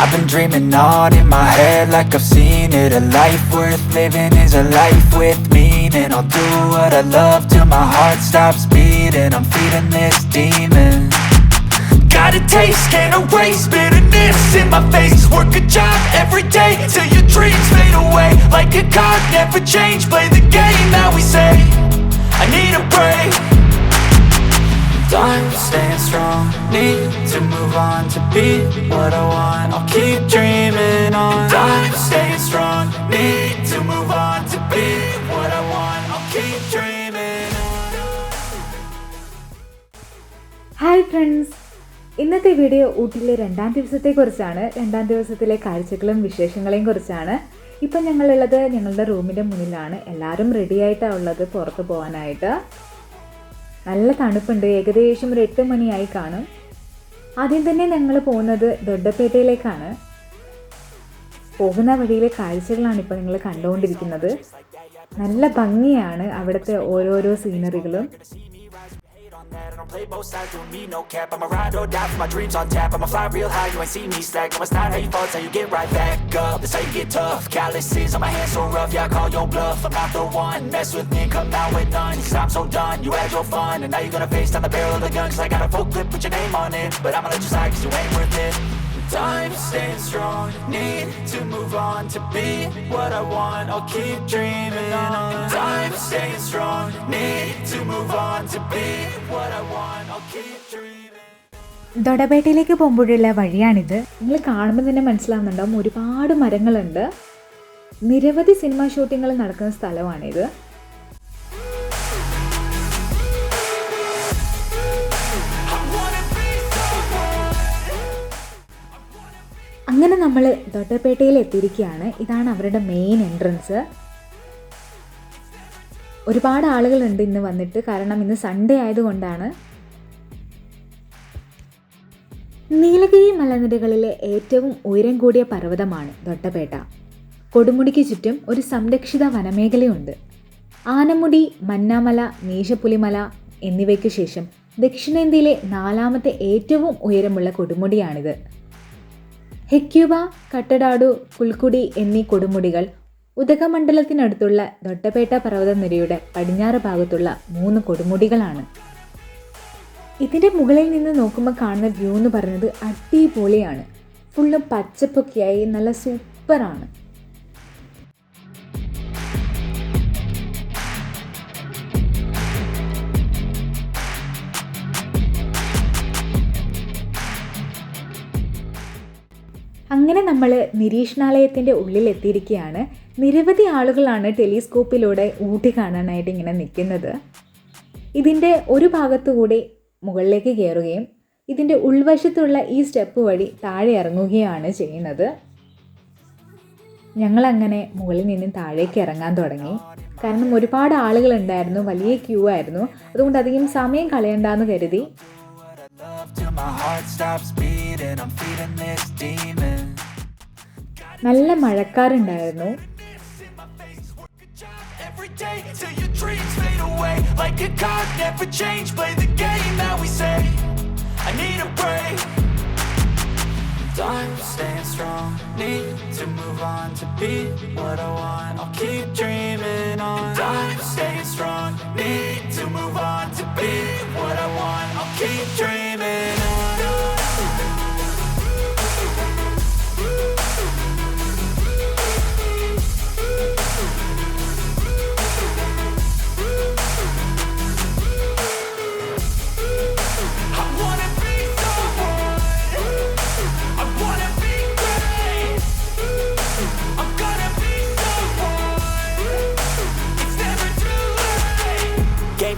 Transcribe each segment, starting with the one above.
I've been dreaming on in my head like I've seen it. A life worth living is a life with meaning. I'll do what I love till my heart stops beating. I'm feeding this demon. Got a taste, can't erase bitterness in my face. Work a job every day till your dreams fade away. Like a card, never change, play the game that we say. I need a break. I'm staying strong, need to move on to be what I want. I'll keep dreaming on. I'm staying strong, need to move on to be what I want. I'll keep dreaming on. Hi friends, ഇന്നത്തെ video ഊട്ടിയിലെ രണ്ടാം ദിവസത്തെക്കുറിച്ചാണ്. രണ്ടാം ദിവസത്തിലെ കാഴ്ചകളും വിശേഷങ്ങളെയും കുറിച്ചാണ്. ഇപ്പം ഞങ്ങളുള്ളത് ഞങ്ങളുടെ റൂമിൻ്റെ മുന്നിലാണ്. എല്ലാവരും റെഡിയായിട്ടാണ് ഉള്ളത് പുറത്ത് പോകാനായിട്ട്. നല്ല തണുപ്പുണ്ട്. ഏകദേശം ഒരു 8 മണിയായി കാണും. ആദ്യം തന്നെ ഞങ്ങൾ പോകുന്നത് ദൊഡ്ഡപേട്ടയിലേക്കാണ്. പോകുന്ന വഴിയിലെ കാഴ്ചകളാണ് ഇപ്പോൾ നിങ്ങൾ കണ്ടുകൊണ്ടിരിക്കുന്നത്. നല്ല ഭംഗിയാണ് അവിടുത്തെ ഓരോരോ സീനറികളും. I don't play both sides, doing me no cap. I'ma ride or die for my dreams on tap. I'ma fly real high, you ain't see me slack. No, it's not how you fall, it's how you get right back up. That's how you get tough. Calluses on my hands so rough, yeah, I call your bluff. I'm not the one, mess with me, come out with none. Cause I'm so done, you had your fun. And now you're gonna face down the barrel of the gun. Cause I got a full clip, put your name on it. But I'ma let you slide cause you ain't worth it. I'm staying strong, need to move on to be what I want. I'll keep dreaming on. I'm staying strong, need to move on to be what I want. I'll keep dreaming. ദൊഡ്ഡപേട്ടയിലേക്ക് പോകുമ്പോഴുള്ള വഴിയാണിത്. നിങ്ങൾ കാണുമ്പോൾ തന്നെ മനസ്സിലാവുന്നുണ്ടാവും, ഒരുപാട് മരങ്ങളുണ്ട്. നിരവധി cinema ഷൂട്ടിങ്ങൾ നടക്കുന്ന സ്ഥലമാണിത്. അങ്ങനെ നമ്മൾ ദൊഡ്ഡപേട്ടയിൽ എത്തിയിരിക്കുകയാണ്. ഇതാണ് അവരുടെ മെയിൻ എൻട്രൻസ്. ഒരുപാട് ആളുകളുണ്ട് ഇന്ന് വന്നിട്ട്, കാരണം ഇന്ന് സൺഡേ ആയതുകൊണ്ടാണ്. നീലഗിരി മലനിരകളിലെ ഏറ്റവും ഉയരം കൂടിയ പർവ്വതമാണ് ദൊഡ്ഡപേട്ട. കൊടുമുടിക്ക് ചുറ്റും ഒരു സംരക്ഷിത വനമേഖലയുണ്ട്. ആനമുടി, മന്നാമല, മീശപ്പുലിമല എന്നിവയ്ക്കു ശേഷം ദക്ഷിണേന്ത്യയിലെ 4ാമത്തെ ഏറ്റവും ഉയരമുള്ള കൊടുമുടിയാണിത്. ഹെക്യൂബ, കട്ടഡാഡു, പുൽക്കുടി എന്നീ കൊടുമുടികൾ ഉദകമണ്ഡലത്തിനടുത്തുള്ള ദൊഡ്ഡപേട്ട പർവ്വതനിരയുടെ പടിഞ്ഞാറ് ഭാഗത്തുള്ള 3 കൊടുമുടികളാണ്. ഇതിൻ്റെ മുകളിൽ നിന്ന് നോക്കുമ്പോൾ കാണുന്ന വ്യൂ എന്ന് പറയുന്നത് അടിപൊളിയാണ്. ഫുള്ള് പച്ചപ്പൊക്കെയായി നല്ല സൂപ്പറാണ്. അങ്ങനെ നമ്മൾ നിരീക്ഷണാലയത്തിൻ്റെ ഉള്ളിലെത്തിയിരിക്കുകയാണ്. നിരവധി ആളുകളാണ് ടെലിസ്കോപ്പിലൂടെ ഊട്ടി കാണാനായിട്ട് ഇങ്ങനെ നിൽക്കുന്നത്. ഇതിൻ്റെ ഒരു ഭാഗത്തുകൂടി മുകളിലേക്ക് കയറുകയും ഇതിൻ്റെ ഉൾവശത്തുള്ള ഈ സ്റ്റെപ്പ് വഴി താഴെ ഇറങ്ങുകയാണ് ചെയ്യുന്നത്. ഞങ്ങളങ്ങനെ മുകളിൽ നിന്നും താഴേക്ക് ഇറങ്ങാൻ തുടങ്ങി. കാരണം ഒരുപാട് ആളുകളുണ്ടായിരുന്നു, വലിയ ക്യൂ ആയിരുന്നു. അതുകൊണ്ട് അധികം സമയം കളയണ്ടെന്ന് കരുതി. നല്ല മഴക്കാറുണ്ടായിരുന്നു. I'm staying strong, need to move on to be what I want. I'll keep dreaming on. I'm staying strong, need to move on to be what I want. I'll keep dreaming on.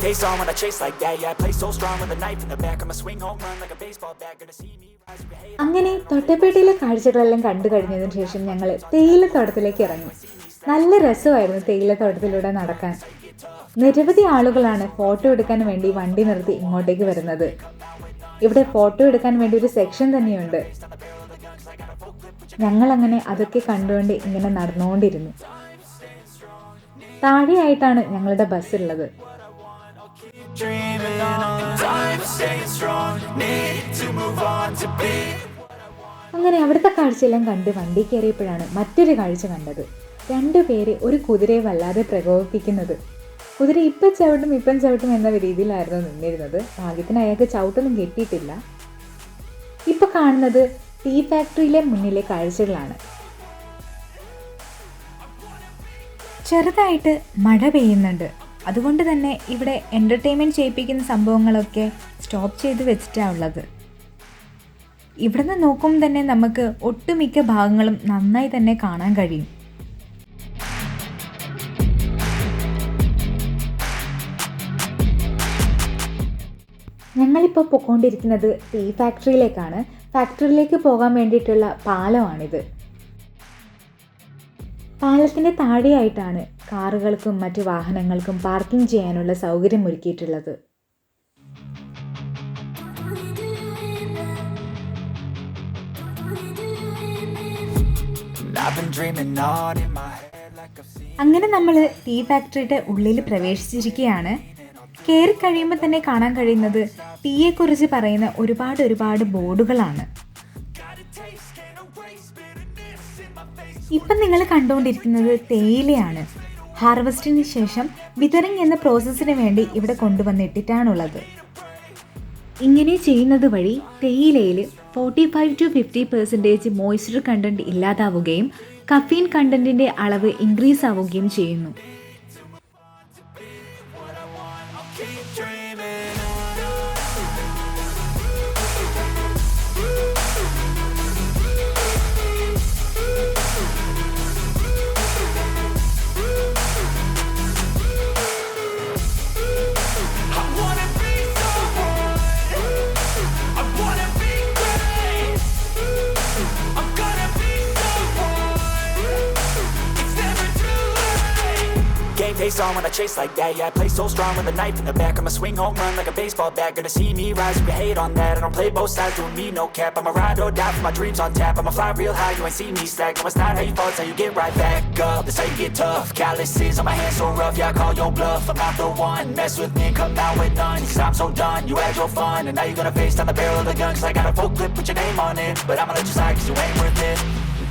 Face on when I chase like that. Yeah, I play so strong with a knife in the back. I'ma swing home run like a baseball bat. Gonna see me rise with hate. അങ്ങനെ ദൊഡ്ഡപേട്ടയിലെ കാഴ്ചകളെല്ലാം കണ്ടു കഴിഞ്ഞതിന് ശേഷം ഞങ്ങൾ തേയിലത്തോട്ടത്തിലേക്ക് ഇറങ്ങി. നല്ല രസമായിരുന്നു തേയിലത്തോട്ടത്തിലൂടെ നടക്കാൻ. നിരവധി ആളുകളാണ് ഫോട്ടോ എടുക്കാൻ വേണ്ടി വണ്ടി നിർത്തി ഇങ്ങോട്ടേക്ക് വരുന്നത്. ഇവിടെ ഫോട്ടോ എടുക്കാൻ വേണ്ടി ഒരു സെക്ഷൻ തന്നെയുണ്ട്. ഞങ്ങളങ്ങനെ അതൊക്കെ കണ്ടുകൊണ്ട് ഇങ്ങനെ നടന്നുകൊണ്ടിരുന്നു. താഴെയായിട്ടാണ് ഞങ്ങളുടെ ബസ് ഉള്ളത്. അങ്ങനെ അവിടുത്തെ കാഴ്ചയെല്ലാം കണ്ട് വണ്ടി കയറിയപ്പോഴാണ് മറ്റൊരു കാഴ്ച കണ്ടത്. 2 പേര് ഒരു കുതിരയെ വല്ലാതെ പ്രകോപിപ്പിക്കുന്നത്. കുതിര ഇപ്പം ചവിട്ടും എന്ന രീതിയിലായിരുന്നു നിന്നിരുന്നത്. ഭാഗ്യത്തിന് അയാൾക്ക് ചവിട്ടൊന്നും കിട്ടിയിട്ടില്ല. ഇപ്പം കാണുന്നത് ടീ ഫാക്ടറിയിലെ മുന്നിലെ കാഴ്ചകളാണ്. ചെറുതായിട്ട് മഴ പെയ്യുന്നുണ്ട്. അതുകൊണ്ട് തന്നെ ഇവിടെ എൻ്റർടൈൻമെൻറ്റ് ചെയ്യിപ്പിക്കുന്ന സംഭവങ്ങളൊക്കെ സ്റ്റോപ്പ് ചെയ്ത് വെച്ചിട്ടാണ് ഉള്ളത്. ഇവിടുന്ന് നോക്കുമ്പോൾ തന്നെ നമുക്ക് ഒട്ടുമിക്ക ഭാഗങ്ങളും നന്നായി തന്നെ കാണാൻ കഴിയും. ഞങ്ങളിപ്പോൾ പോയിക്കൊണ്ടിരിക്കുന്നത് ടീ ഫാക്ടറിയിലേക്കാണ്. ഫാക്ടറിയിലേക്ക് പോകാൻ വേണ്ടിയിട്ടുള്ള പാലമാണിത്. പാലത്തിൻ്റെ താഴെയായിട്ടാണ് കാറുകൾക്കും മറ്റു വാഹനങ്ങൾക്കും പാർക്കിംഗ് ചെയ്യാനുള്ള സൗകര്യം ഒരുക്കിയിട്ടുള്ളത്. അങ്ങനെ നമ്മൾ ടീ ഫാക്ടറിയുടെ ഉള്ളിൽ പ്രവേശിച്ചിരിക്കുകയാണ്. കയറി കഴിയുമ്പോൾ തന്നെ കാണാൻ കഴിയുന്നത് ടീയെക്കുറിച്ച് പറയുന്ന ഒരുപാട് ബോർഡുകളാണ്. ഇപ്പം നിങ്ങൾ കണ്ടുകൊണ്ടിരിക്കുന്നത് തേയിലയാണ്. ഹാർവസ്റ്റിന് ശേഷം വിതറിങ് എന്ന പ്രോസസ്സിന് വേണ്ടി ഇവിടെ കൊണ്ടുവന്നിട്ടിട്ടാണുള്ളത്. ഇങ്ങനെ ചെയ്യുന്നത് വഴി തേയിലയിൽ 45 to 50% മോയ്സ്ചർ കണ്ടന്റ് ഇല്ലാതാവുകയും കഫീൻ കണ്ടന്റിൻ്റെ അളവ് ഇൻക്രീസ് ആവുകയും ചെയ്യുന്നു. Face on when I chase like that, yeah, I play so strong with a knife in the back. I'ma swing home run like a baseball bat. Gonna see me rise, you can hate on that. I don't play both sides, doing me no cap. I'ma ride or die for my dreams on tap. I'ma fly real high, you ain't see me slack. No, it's not how you fall, it's how you get right back up. That's how you get tough. Calluses on my hands so rough, yeah, I call your bluff. I'm not the one, mess with me and come out with none. Cause I'm so done, you had your fun. And now you're gonna face down the barrel of the gun. Cause I got a full clip, put your name on it. But I'ma let you slide cause you ain't worth it.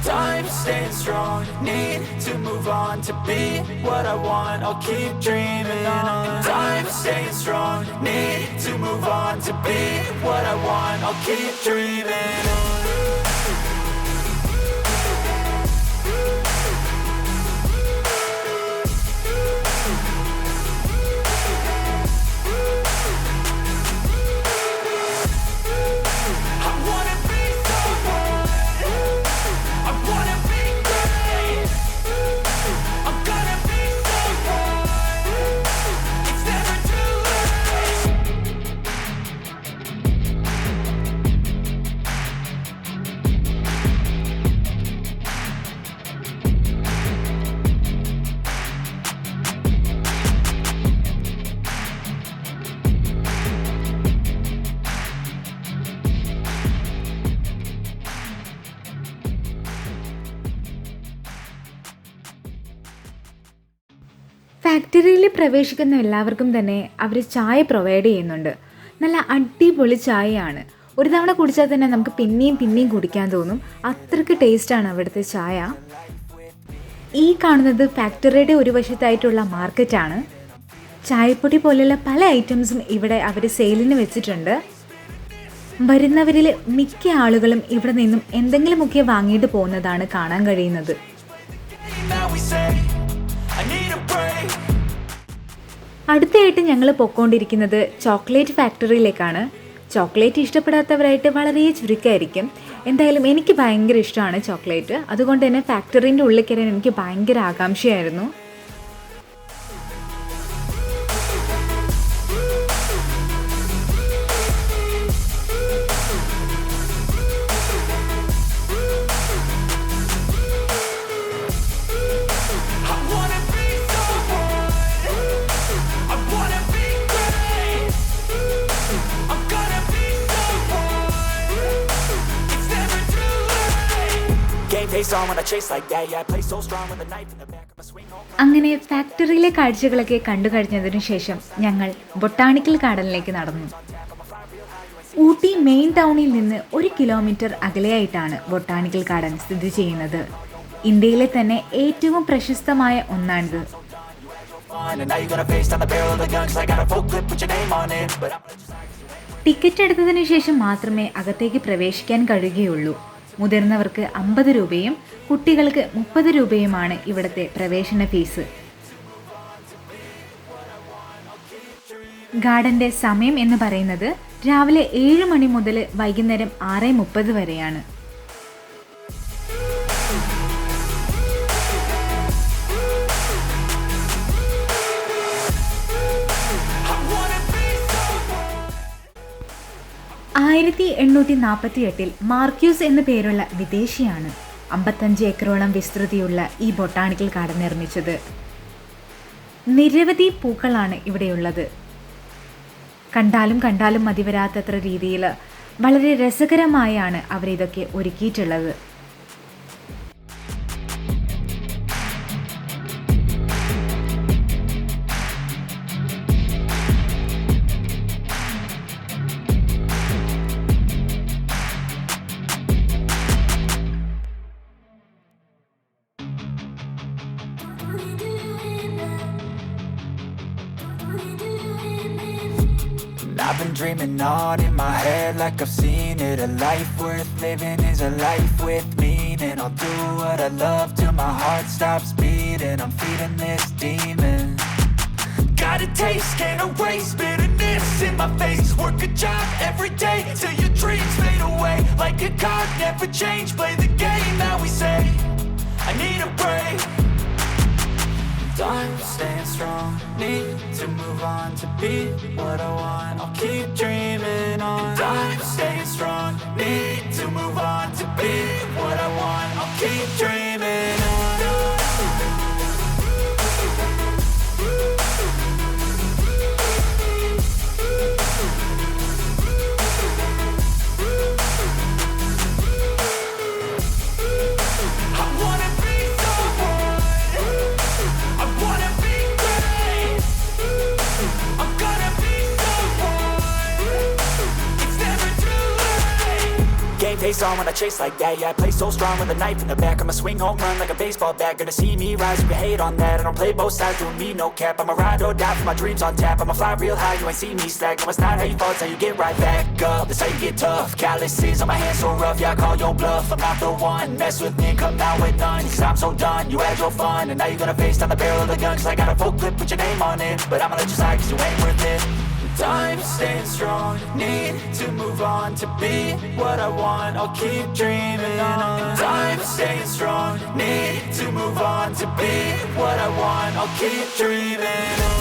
Time staying strong, need to move on to be what I want. I'll keep dreaming on. Time staying strong, need to move on to be what I want. I'll keep dreaming on. ഫാക്ടറിയിൽ പ്രവേശിക്കുന്ന എല്ലാവർക്കും തന്നെ അവർ ചായ provide ചെയ്യുന്നുണ്ട്. നല്ല അടിപൊളി ചായയാണ്. ഒരു തവണ കുടിച്ചാൽ തന്നെ നമുക്ക് പിന്നെയും കുടിക്കാൻ തോന്നും. അത്രയ്ക്ക് ടേസ്റ്റാണ് അവിടുത്തെ ചായ. ഈ കാണുന്നത് ഫാക്ടറിയുടെ ഒരു വശത്തായിട്ടുള്ള മാർക്കറ്റാണ്. ചായപ്പൊടി പോലെയുള്ള പല ഐറ്റംസും ഇവിടെ അവർ സെയിലിന് വെച്ചിട്ടുണ്ട്. വരുന്നവരിൽ മിക്ക ആളുകളും ഇവിടെ നിന്നും എന്തെങ്കിലുമൊക്കെ വാങ്ങിയിട്ട് പോകുന്നതാണ് കാണാൻ കഴിയുന്നത്. അടുത്തായിട്ട് ഞങ്ങൾ പോയിക്കൊണ്ടിരിക്കുന്നത് ചോക്ലേറ്റ് ഫാക്ടറിയിലേക്കാണ്. ചോക്ലേറ്റ് ഇഷ്ടപ്പെടാത്തവരായിട്ട് വളരെ ചുരുക്കമായിരിക്കും. എന്തായാലും എനിക്ക് ഭയങ്കര ഇഷ്ടമാണ് ചോക്ലേറ്റ്. അതുകൊണ്ട് തന്നെ ഫാക്ടറിൻ്റെ ഉള്ളിൽ കയറാൻ എനിക്ക് ഭയങ്കര ആകാംക്ഷയായിരുന്നു. അങ്ങനെ ഫാക്ടറിയിലെ കാഴ്ചകളൊക്കെ കണ്ടു കഴിഞ്ഞതിനു ശേഷം ഞങ്ങൾ ബൊട്ടാണിക്കൽ ഗാർഡനിലേക്ക് നടന്നു. ഊട്ടി മെയിൻ ടൗണിൽ നിന്ന് 1 കിലോമീറ്റർ അകലെയായിട്ടാണ് ബൊട്ടാണിക്കൽ ഗാർഡൻ സ്ഥിതി ചെയ്യുന്നത്. ഇന്ത്യയിലെ തന്നെ ഏറ്റവും പ്രശസ്തമായ ഒന്നാണിത്. ടിക്കറ്റ് എടുത്തതിനു ശേഷം മാത്രമേ അകത്തേക്ക് പ്രവേശിക്കാൻ കഴിയുകയുള്ളൂ. മുതിർന്നവർക്ക് 50 രൂപയും കുട്ടികൾക്ക് 30 രൂപയുമാണ് ഇവിടുത്തെ പ്രവേശന ഫീസ്. ഗാർഡന്റെ സമയം എന്ന് പറയുന്നത് രാവിലെ 7 മണി മുതൽ വൈകുന്നേരം 6:30 വരെയാണ്. ആയിരത്തി 1848 മാർക്യൂസ് എന്നു പേരുള്ള വിദേശിയാണ് 55 ഏക്കറോളം വിസ്തൃതിയുള്ള ഈ ബൊട്ടാണിക്കൽ ഗാർഡൻ നിർമ്മിച്ചത്. നിരവധി പൂക്കളാണ് ഇവിടെയുള്ളത്. കണ്ടാലും മതിവരാത്തത്ര രീതിയിൽ വളരെ രസകരമായാണ് അവരിതൊക്കെ ഒരുക്കിയിട്ടുള്ളത്. I've been dreaming on in my head like I've seen it. A life worth living is a life with meaning. I'll do what I love till my heart stops beating. I'm feeding this demon. Got a taste, can't erase bitterness in my face. Work a job every day till your dreams fade away. Like a card, never change. Play the game that we say. I need a break. I'm staying strong, need to move on to be what I want. I'll keep dreaming on. I'm staying strong, need to move on to be what I want. I'll keep dreaming on. Face on when I chase like that. Yeah, I play so strong with a knife in the back. I'ma swing home run like a baseball bat. Gonna see me rise, you can hate on that. I don't play both sides, doing me no cap. I'ma ride or die for my dreams on tap. I'ma fly real high, you ain't see me slack. No, it's not how you fall, it's how you get right back up. That's how you get tough. Calluses on my hands so rough, yeah, I call your bluff. I'm not the one, mess with me, come out with none. Cause I'm so done, you had your fun. And now you're gonna face down the barrel of the gun. Cause I got a full clip, put your name on it. But I'ma let you slide cause you ain't worth it. I'm staying strong, need to move on to be what I want. I'll keep dreaming on. I'm staying strong, need to move on to be what I want. I'll keep dreaming on.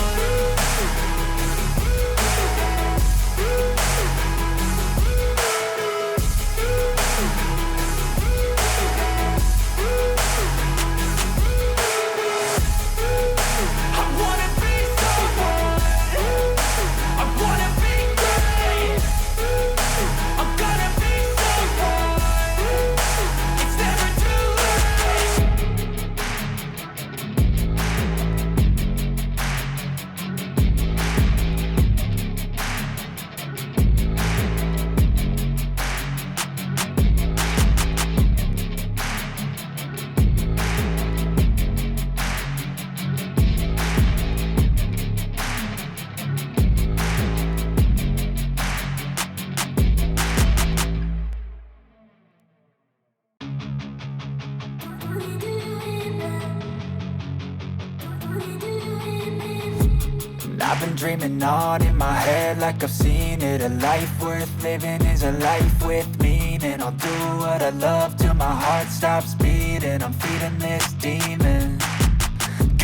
I've been dreaming on in my head like I've seen it. A life worth living is a life with meaning. I'll do what I love till my heart stops beating. I'm feeding this demon.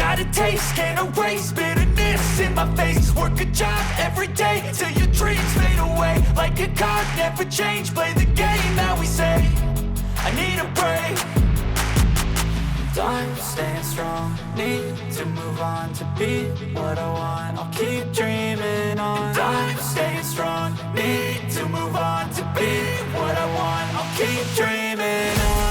Got a taste, can't erase bitterness in my face. Work a job every day till your dreams fade away. Like a card, never change. Play the game that we say. I need a break. I'm staying strong, need to move on to be what I want. I'll keep dreaming on. I'm staying strong, need to move on to be what I want. I'll keep dreaming on.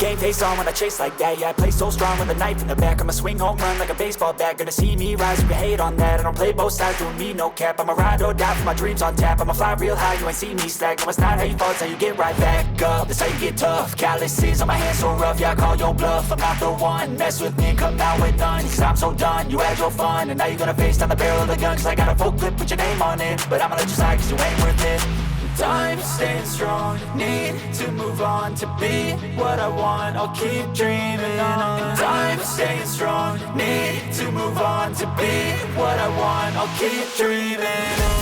game face on when I chase like that. Yeah, I play so strong with a knife in the back. I'ma swing home run like a baseball bat. Gonna see me rise, you can hate on that. I don't play both sides, doing me no cap. I'ma ride or die for my dreams on tap. I'ma fly real high, you ain't see me slack. No, it's not how you fall, it's how you get right back up. That's how you get tough. Calluses on my hands so rough, yeah, I call your bluff. I'm not the one, mess with me and come out with none. Cause I'm so done, you had your fun. And now you're gonna face down the barrel of the gun. Cause I got a full clip, put your name on it. But I'ma let you slide cause you ain't worth it. Time staying strong, need to move on. To be what I want, I'll keep dreaming on. Time staying strong, need to move on. To be what I want, I'll keep dreaming on.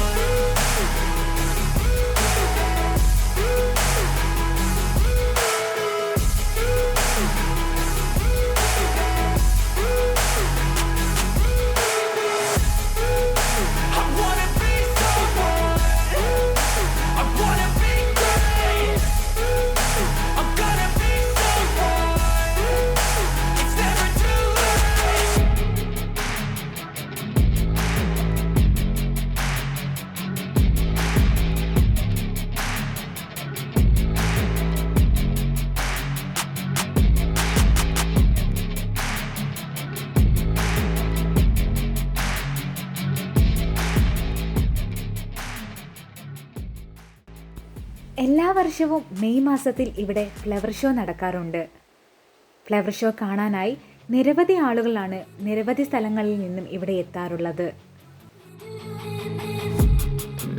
എല്ലാ വർഷവും May മാസത്തിൽ ഇവിടെ flower show നടക്കാറുണ്ട്. Flower show കാണാനായി നിരവധി ആളുകളാണ് നിരവധി സ്ഥലങ്ങളിൽ നിന്നും ഇവിടെ എത്താറുള്ളത്.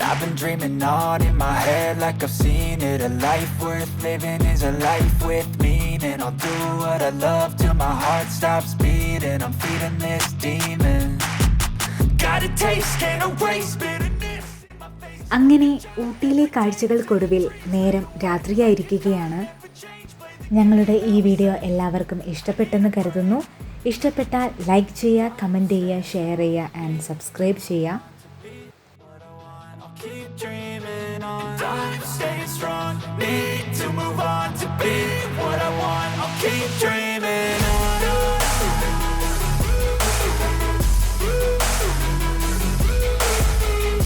I've been dreaming on in my head like I've seen it. A life worth living is a life with meaning. I'll do what I love till my heart stops beating. I'm feeding this demon. Got a taste, can't erase bitterness. അങ്ങനെ ഊട്ടിയിലെ കാഴ്ചകൾക്കൊടുവിൽ നേരം രാത്രിയായിരിക്കുകയാണ്. ഞങ്ങളുടെ ഈ video എല്ലാവർക്കും ഇഷ്ടപ്പെട്ടെന്ന് കരുതുന്നു. ഇഷ്ടപ്പെട്ടാൽ like ചെയ്യുക, comment ചെയ്യുക, ഷെയർ ചെയ്യുക ആൻഡ് സബ്സ്ക്രൈബ് ചെയ്യുക. Stay strong, need to move on to be what I want.